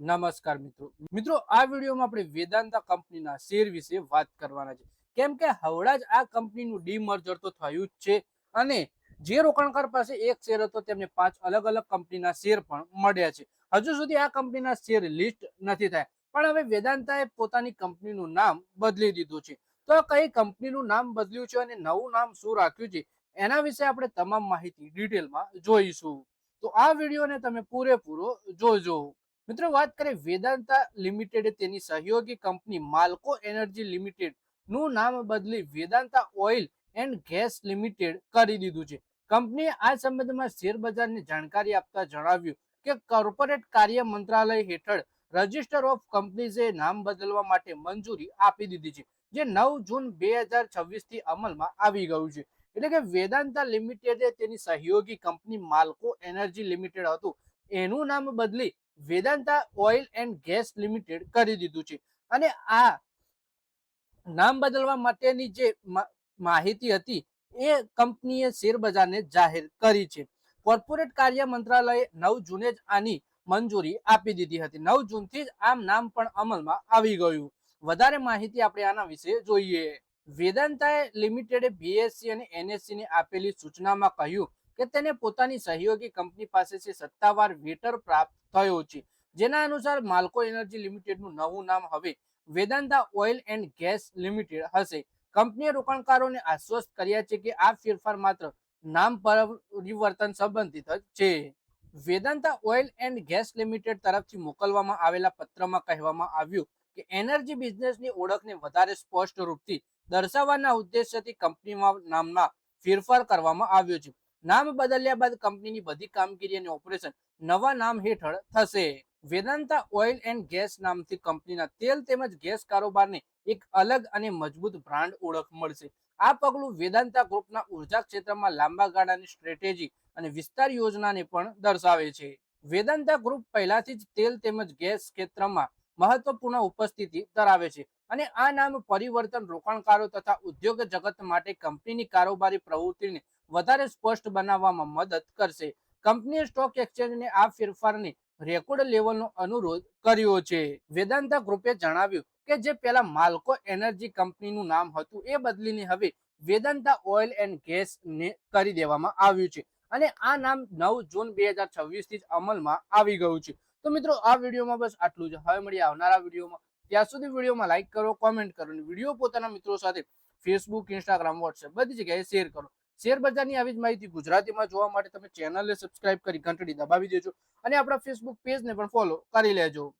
નમસ્કાર મિત્રો આ વિડીયોમાં આપણે વેદાંતા કંપનીના શેર વિશે વાત કરવાના છે કેમ કે હવડા જ આ કંપનીનું ડીમર્જર તો થયું જ છે અને જે રોકાણકાર પાસે એક શેર હતો તેમને 5 અલગ અલગ કંપનીના શેર પણ મળ્યા છે. હજુ સુધી આ કંપનીના શેર લિસ્ટ નથી થયા પણ હવે વેદાંતાએ પોતાની કંપનીનું નામ બદલી દીધું છે. તો કઈ કંપનીનું નામ બદલ્યું છે અને નવું નામ શું રાખ્યું છે એના વિશે આપણે તમામ માહિતી ડિટેલમાં જોઈશું. તો આ વિડીયોને તમે પૂરેપૂરો જોજો. મિત્રો વાત કરીએ વેદાંતા લિમિટેડે તેની સહયોગી કંપની માલ્કો એનર્જી લિમિટેડ નું નામ બદલી Vedanta oil and gas limited કરી દીધું છે. કંપનીએ આ સંબંધમાં શેર બજારની જાણકારી આપતા જણાવ્યું કે કોર્પોરેટ કાર્ય મંત્રાલય હેઠળ રજિસ્ટર ઓફ કંપનીઝે નામ બદલવા માટે મંજૂરી આપી દીધી છે, જે 9 જૂન 2026 થી અમલમાં આવી ગયું છે. એટલે કે વેદાંતા લિમિટેડે તેની સહયોગી કંપની માલ્કો એનર્જી લિમિટેડ હતું એનું નામ બદલી Vedanta oil and gas limited કરી દીધું છે. અને આ નામ બદલવા માટેની જે માહિતી હતી એ કંપનીએ શેર બજારને જાહેર કરી છે. કોર્પોરેટ કાર્ય મંત્રાલયે 9 જૂને જ આની મંજૂરી આપી દીધી હતી. 9 જૂનથી જ આમ નામ પણ અમલમાં આવી ગયું. વધારે માહિતી આપણે આના વિશે જોઈએ. વેદાંતા લિમિટેડે બીએસસી અને એનએસસી ને આપેલી સૂચનામાં કહ્યું કે તેને પોતાની સહયોગી કંપની પાસેથી સત્તાવાર વેટર પ્રાપ્ત થયો છે, જેના અનુસાર માલ્કો એનર્જી લિમિટેડનું નવું નામ હવે Vedanta oil and gas limited હશે. કંપનીએ રોકાણકારોને આશ્વસ્ત કર્યા છે કે આ ફેરફાર માત્ર નામ પરિવર્તન સંબંધિત જ છે. Vedanta oil and gas limited તરફથી મોકલવામાં આવેલા પત્રમાં કહેવામાં આવ્યું કે એનર્જી બિઝનેસની ઓળખને વધારે સ્પષ્ટ રૂપથી દર્શાવવાના ઉદ્દેશ્યથી કંપનીમાં નામમાં ફેરફાર કરવામાં આવ્યો છે. નામ બદલ્યા બાદ કંપનીની બધી કામગીરી અને ઓપરેશન નવા નામ હેઠળ થશે. વેદાંતા ઓઇલ એન્ડ ગેસ નામથી કંપનીના તેલ તેમજ ગેસ કારોબારને એક અલગ અને મજબૂત બ્રાન્ડ ઓળખ મળશે. આ પગલું વેદાંતા ગ્રુપના ઉર્જા ક્ષેત્રમાં લાંબા ગાળાની સ્ટ્રેટેજી અને વિસ્તાર યોજનાને પણ દર્શાવે છે. વેદાંતા ગ્રુપ પહેલાથી જ તેલ તેમજ ગેસ ક્ષેત્રમાં મહત્વપૂર્ણ ઉપસ્થિતિ ધરાવે છે અને આ નામ પરિવર્તન રોકાણકારો તથા ઉદ્યોગ જગત માટે કંપનીની કારોબારી પ્રવૃત્તિને વધારે સ્પષ્ટ બનાવવામાં મદદ કરશે. કંપનીએ સ્ટોક એક્સચેન્જને આ ફેરફારને રેકોર્ડ લેવલનો અનુરોધ કર્યો છે. વેદાંતા ગ્રુપે જણાવ્યું કે જે પહેલા માલ્કો એનર્જી કંપનીનું નામ હતું એ બદલીને હવે વેદાંતા ઓઇલ એન્ડ ગેસ ને કરી દેવામાં આવ્યું છે અને આ નામ 9 જૂન 2026 થી જ અમલમાં આવી ગયું છે. તો મિત્રો આ વિડીયોમાં બસ આટલું જ. હવે મળીએ આવનારા વિડીયોમાં. ત્યાં સુધી વિડીયોમાં લાઈક કરો, કોમેન્ટ કરો અને વિડીયો પોતાના મિત્રો સાથે ફેસબુક, ઇન્સ્ટાગ્રામ, વોટ્સએપ બધી જગ્યાએ શેર કરો. શેર બજારની આવી જ માહિતી ગુજરાતીમાં જોવા માટે તમે ચેનલને સબસ્ક્રાઇબ કરી ઘંટડી દબાવી દેજો અને આપણા ફેસબુક પેજને પણ ફોલો કરી લેજો.